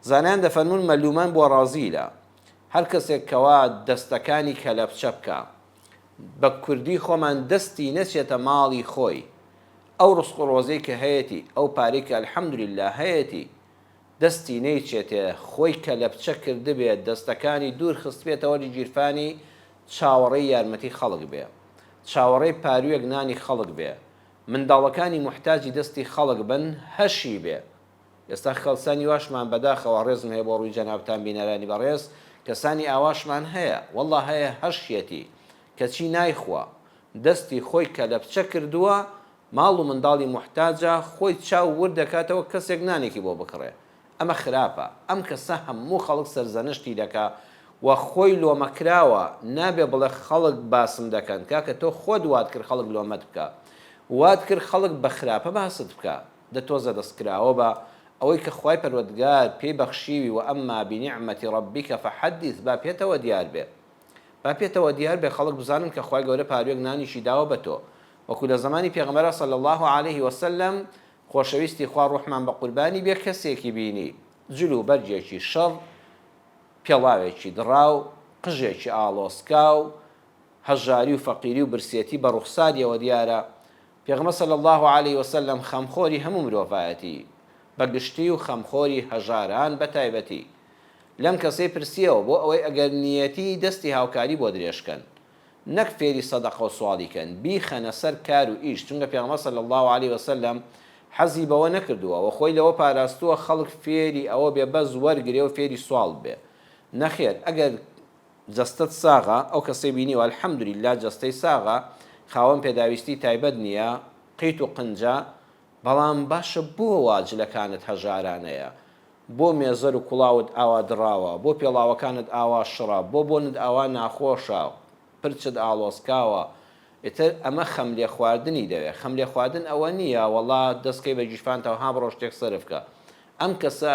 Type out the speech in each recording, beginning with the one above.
زانیان دەفەرمون مەلومان بۆ ڕازیلە هەر کەسێک کەوا دەستەکانی کەلەپچە بکە بە کوردی خۆمان دەستی نەچێتە ماڵی خۆی ئەو ڕزق و ڕۆزەی کە هەیەی ئەو پارەی کە الحەمدولله هەیەی دەستی نەیچێتێ خۆی کەلەپچە کردبێت دەستەکانی دوور خست بێتەوە گیرفانی چاوەڕێی یارمەتی خەڵک بێ چاوەڕێی پارویەک نانی خەڵک بێ منداڵەکانی محتاجی دەستی خەڵک بن هەشی بێ ئێستا خەڵسانی واشمان بەداخەوە ڕێزم هەیە بۆ ڕووی جەنابتان بینەرانی بەڕێز کەسانی ئاواشمان هەیە وەڵڵا هەیە هەشیەتی کەچی نایخوا دەستی خۆی کەلەپچە کردووە ماڵ و منداڵی محتاجە خۆی چاو ور دەکاتەوە کەسێک نانێکی بۆ بکڕێ ئەمە خراپە ئەم کەسە هەموو خەڵک سەرزەنشتی دەکا و خۆی لۆمەکراوە نابێ بڵێ خەڵک باسم دەکەن کاکە تۆ خۆت وات کرد خەڵک لۆمەت بکە وات کرد خەڵک بە خراپە باست بکە دەتۆزە دەستکراوە بە ئەوەی کە خوای پەروەردگار پێی بەخشیوی و ئەمما بنیعمەتی ڕەبیکە فەحەدیث با پێتەوە دیار بێ با پێتەوە دیار بێ خەڵک بزانن کە خوای گەورە پاروێک نانیشی داوە بە تۆ وەکو لە زمانی پێغەمبەر صلی الله عليه وسلم خۆشەویستی خوا ڕوحمان بە قوربانی بێ کەسێکی بینی جلو بەرجێکی شەڕ پێڵاوێکی دڕاو قژێکی ئاڵۆسکاو هەژاری و فەقیری و برسێتی بە ڕوخساریەوە دیارە پێغەمبەر صلی الله عليه وسلم خەمخۆری هەموو مرۆڤایەتی بەگشتی و خەمخۆری هەژاران بە تایبەتی لەم کەسەی پرسیەوە بۆ ئەوەی ئەگەر نیەتی دەستی هاوکاری بۆ درێژکەن نەک فێری سەدەقە و سواڵیکەن بیخەنە سەر کار و ئیش چونکە پێغەمبەر صلی الله عليه وسلم حەزی بەوە نەکردووە و خۆی لەوە پاراستووە خەڵک فێری ئەوە بێ بەز وەرگرێ و فێری سواڵ بێ نەخێر ئەگەر جەستت ساغا ئەو کەسەی بینیوە الحەمدولله جەستەی ساغا خاوەن پێداویستی تایبەت نییە قیت و قنجە بەڵام باشە بۆ واجلەکانت هەژارانەیە بۆ مێزەر و کوڵاوت ئاوا دڕاوە بۆ پێڵاوەکانت ئاوا شڕە بۆ بۆنت ئاوا ناخۆشە پرچت ئاڵۆسکاوە ئێتر ئەمە خەم لێ خواردنی دەوێت خەم لێ خواردن ئەوە نییە وەڵا دەستکەی بە گیشفانتەوە ها بڕۆ شتێک سەرفکە ئەم کەسە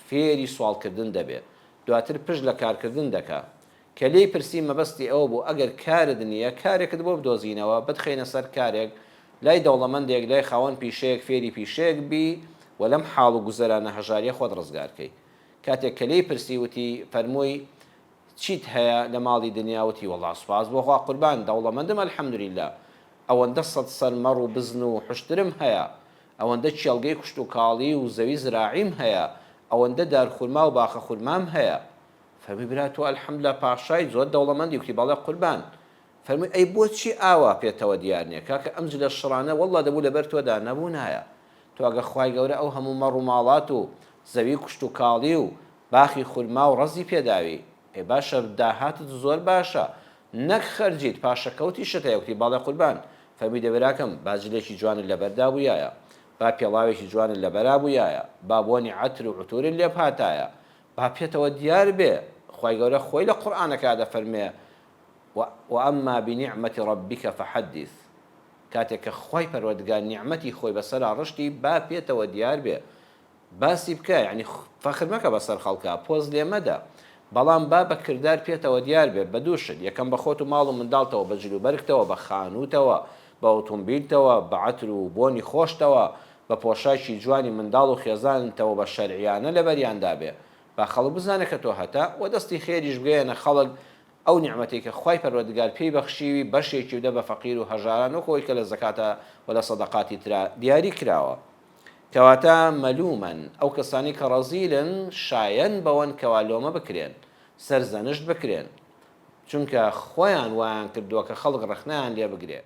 فێری سوالکردن دەبێت دواتر پشت لە کارکردن دەکا کە لێی پرسی مەبەستی ئەوە بوو ئەگەر کارت نییە کارێکت بۆ بدۆزینەوە بتخینە سەر کارێک لای دەوڵەمەندێک لای خاوەن پیشەیەک فێری پیشەیەک بی و لەم حاڵ و گوزەرانە هەژاریە خۆت ڕزگارکەی کاتێک کە لێی پرسی وتی فەرمووی چیت هەیە لە ماڵی دنیاوتی وەڵا سوپاس بۆخوا قوربان دەوڵەمەندم الحەمدولله ئەوەندە سەد سەرمەڕ و بزن و حشترم هەیە ئەوەندە چێڵگەی کوشت و کاڵی و زەوی زراعیم هەیە ئەوەندە دارخورما و باخە خورمام هەیە فەرمی برا تۆ الحەمدولله پاشای زۆر دەوڵەمەندی وتی بەڵێ قوربان فەرمووی ئەی بۆچی ئاوا پێتەوە دیار نییە کاکە ئەم جلە شڕانە وەڵا دەبوو لەبەر تۆدا نەبوو نایە تۆ ئەگە خوای گەورە ئەو هەموو مەڕ و ماڵات و زەوی کوشت و کاڵی و باخی خورما و ڕەزی پێداوی ئێ باشە داهاتت زۆر باشە نەک خەرجیت پاشەکەوتی شت هەیە وتی باڵێ قوربان فەرمی دەبراکەم باجلێکی جوانت لەبەردا بوویایە با پێڵاوێکی جوانت لەبەرا بوویایە با بۆنی عەتر و عوتورت لێ هاتایە با پێتەوە دیار بێ خوای گەورە خۆی لە قورئانەکە دەفەرمێ وأما بنعمة ربك فحدث کاتێک کە خوای پەروەردگار نیعمەتی خۆی بەسەرا ڕشتی با پێتەوە دیار بێ باسی بکە یعنی فەخر مەکە بەسەر خەڵکە پۆز لێ مەدە بەڵام با بە کردار پێتەوە دیار بێ بە دوو شت یەکەم بە خۆت و ماڵ و منداڵتەوە بە جلوبەرگتەوە بە خانووتەوە بە ئۆتۆمبیلتەوە بە عەتر و بۆنی خۆشتەوە بە پۆشاکی جوانی منداڵ و خێزانتەوە بە شەرعیانە لەبەریاندا بێ با خەڵک بزانێت کە تۆ هەتا و دەستی خێریش بگەیەنە خەڵک ئەو نیعمەتێک کە خوای پەروەردگار پێی بەخشیوی بەشێکی بدە بە فەقیر و هەژاران و خۆی کە لە زەکاتە و لە سەدەقاتی ترا دیاری کراوە کەواتە مەلومەن ئەو کەسانی کە ڕەزیلن شایەن بەوەن کەوا لۆمە بکرێن سەرزەنشت بکرێن چونکە خۆیان وایان کردووە کە خەڵک ڕەخنەیان لێ بگرێ